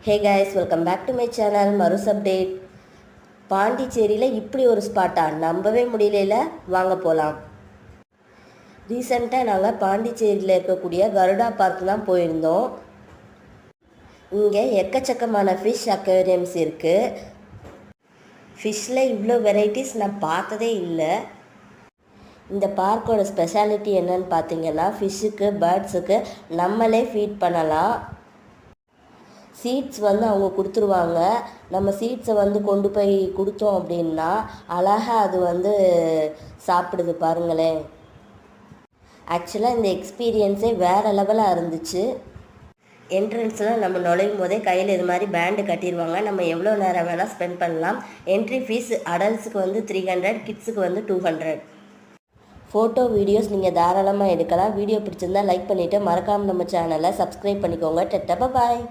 Hey guys, welcome back to my channel மருஸ் update. பாண்டிச்சேரியில் இப்படி ஒரு ஸ்பாட்டா, நம்பவே முடியல. வாங்க போகலாம். ரீசெண்டாக நாங்கள் பாண்டிச்சேரியில் இருக்கக்கூடிய கருடா பார்க் தான் போயிருந்தோம். இங்கே எக்கச்சக்கமான ஃபிஷ் அக்வேரியம்ஸ் இருக்குது. ஃபிஷ்ஷில் இவ்வளோ வெரைட்டிஸ் நான் பார்த்ததே இல்லை. இந்த பார்க்கோட ஸ்பெஷாலிட்டி என்னன்னு பார்த்தீங்கன்னா, ஃபிஷ்ஷுக்கு பேர்ட்ஸுக்கு நம்மளே ஃபீட் பண்ணலாம். சீட்ஸ் அவங்க கொடுத்துருவாங்க. நம்ம சீட்ஸை கொண்டு போய் கொடுத்தோம் அப்படின்னா அழகாக அது சாப்பிடுது பாருங்களேன். ஆக்சுவலாக இந்த எக்ஸ்பீரியன்ஸே வேறு லெவலாக இருந்துச்சு. என்ட்ரன்ஸில் நம்ம நுழையும் போதே கையில் இது மாதிரி பேண்டு கட்டிடுவாங்க. நம்ம எவ்வளோ நேரம் வேணால் ஸ்பெண்ட் பண்ணலாம். என்ட்ரி ஃபீஸ் அடல்ட்ஸுக்கு 300, கிட்ஸுக்கு 200. ஃபோட்டோ வீடியோஸ் நீங்கள் தாராளமாக எடுக்கலாம். வீடியோ பிடிச்சிருந்தால் லைக் பண்ணிவிட்டு மறக்காமல் நம்ம சேனலை சப்ஸ்கிரைப் பண்ணிக்கோங்க. டட்டா பாய்.